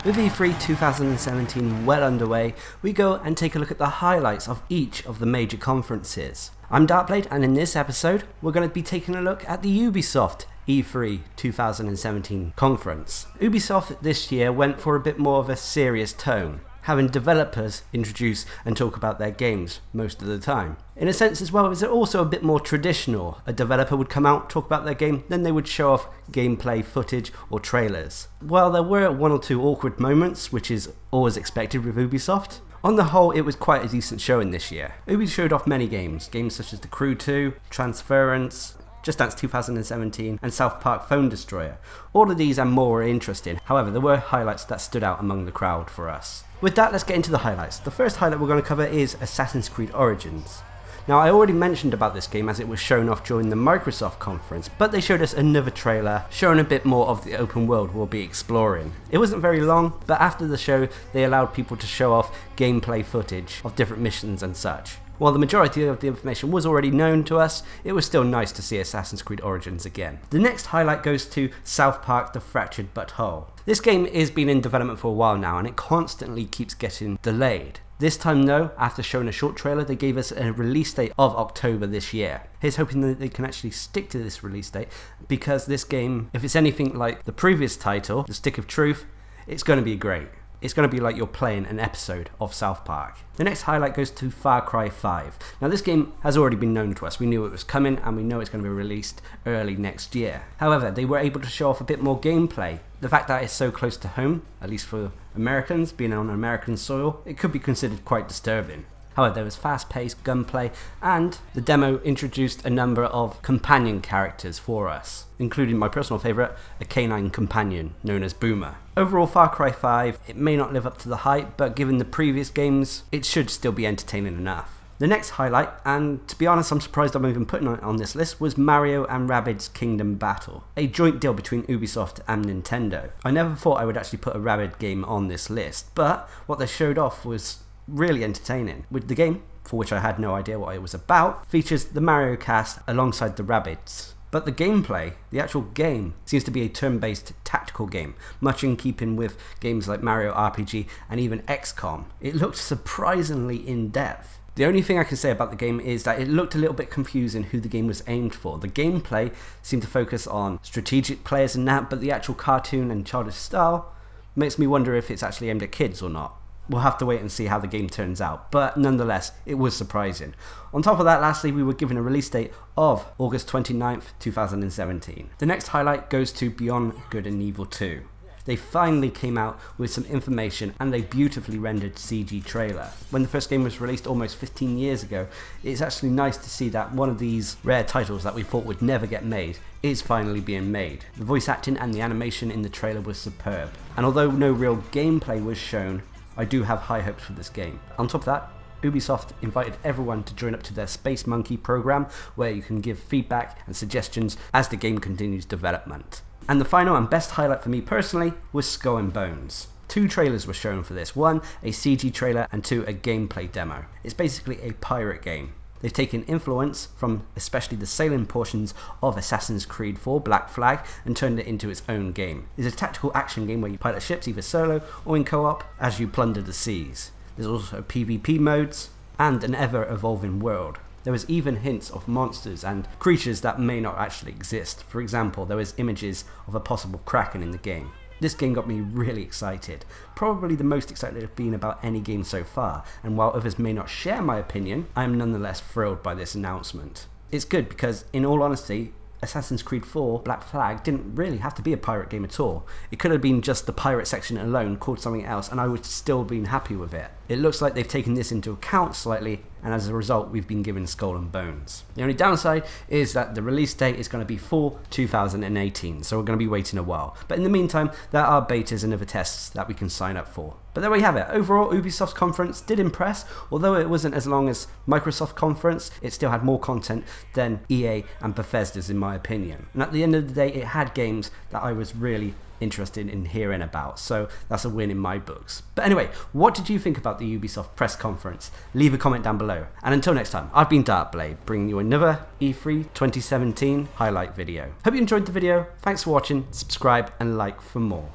With E3 2017 well underway, we go and take a look at the highlights of each of the major conferences. I'm Darcblade, and in this episode we're going to be taking a look at the Ubisoft E3 2017 conference. Ubisoft this year went for a bit more of a serious tone, having developers introduce and talk about their games most of the time. In a sense as well, it was also a bit more traditional. A developer would come out, talk about their game, then they would show off gameplay footage or trailers. While there were one or two awkward moments, which is always expected with Ubisoft, on the whole it was quite a decent showing this year. Ubisoft showed off many games such as The Crew 2, Transference, Just Dance 2017 and South Park Phone Destroyer. All of these and more were interesting, however there were highlights that stood out among the crowd for us. With that, let's get into the highlights. The first highlight we're going to cover is Assassin's Creed Origins. Now, I already mentioned about this game as it was shown off during the Microsoft conference, but they showed us another trailer showing a bit more of the open world we'll be exploring. It wasn't very long, but after the show they allowed people to show off gameplay footage of different missions and such. While the majority of the information was already known to us, it was still nice to see Assassin's Creed Origins again. The next highlight goes to South Park The Fractured But Whole. This game has been in development for a while now and it constantly keeps getting delayed. This time though, after showing a short trailer, they gave us a release date of October this year. Here's hoping that they can actually stick to this release date, because this game, if it's anything like the previous title, The Stick of Truth, it's going to be great. It's going to be like you're playing an episode of South Park. The next highlight goes to Far Cry 5. Now this game has already been known to us. We knew it was coming and we know it's going to be released early next year. However, they were able to show off a bit more gameplay. The fact that it's so close to home, at least for Americans, being on American soil, it could be considered quite disturbing. However, there was fast-paced gunplay, and the demo introduced a number of companion characters for us, including my personal favourite, a canine companion known as Boomer. Overall, Far Cry 5, it may not live up to the hype, but given the previous games, it should still be entertaining enough. The next highlight, and to be honest I'm surprised I'm even putting it on this list, was Mario and Rabbids Kingdom Battle, a joint deal between Ubisoft and Nintendo. I never thought I would actually put a Rabbids game on this list, but what they showed off was really entertaining. With the game, for which I had no idea what it was about, features the Mario cast alongside the Rabbids. But the gameplay, the actual game, seems to be a turn-based tactical game, much in keeping with games like Mario RPG and even XCOM. It looked surprisingly in-depth. The only thing I can say about the game is that it looked a little bit confusing who the game was aimed for. The gameplay seemed to focus on strategic players and that, but the actual cartoon and childish style makes me wonder if it's actually aimed at kids or not. We'll have to wait and see how the game turns out, but nonetheless, it was surprising. On top of that, lastly, we were given a release date of August 29th, 2017. The next highlight goes to Beyond Good and Evil 2. They finally came out with some information and a beautifully rendered CG trailer. When the first game was released almost 15 years ago, it's actually nice to see that one of these rare titles that we thought would never get made is finally being made. The voice acting and the animation in the trailer was superb, and although no real gameplay was shown, I do have high hopes for this game. On top of that, Ubisoft invited everyone to join up to their Space Monkey program, where you can give feedback and suggestions as the game continues development. And the final and best highlight for me personally was Skull and Bones. Two trailers were shown for this, one a CG trailer and two a gameplay demo. It's basically a pirate game. They've taken influence from especially the sailing portions of Assassin's Creed 4 Black Flag and turned it into its own game. It's a tactical action game where you pilot ships either solo or in co-op as you plunder the seas. There's also PvP modes and an ever-evolving world. There was even hints of monsters and creatures that may not actually exist. For example, there was images of a possible kraken in the game. This game got me really excited, probably the most excited I've been about any game so far, and while others may not share my opinion, I am nonetheless thrilled by this announcement. It's good because, in all honesty, Assassin's Creed 4 Black Flag didn't really have to be a pirate game at all. It could have been just the pirate section alone called something else and I would still have been happy with it. It looks like they've taken this into account slightly, and as a result we've been given Skull and Bones. The only downside is that the release date is going to be fall 2018, so we're going to be waiting a while. But in the meantime, there are betas and other tests that we can sign up for. But there we have it. Overall, Ubisoft's conference did impress. Although it wasn't as long as Microsoft conference, it still had more content than EA and Bethesda's in my opinion. And at the end of the day, it had games that I was really interested in hearing about. So that's a win in my books. But anyway, what did you think about the Ubisoft press conference? Leave a comment down below. And until next time, I've been Darcblade, bringing you another E3 2017 highlight video. Hope you enjoyed the video. Thanks for watching. Subscribe and like for more.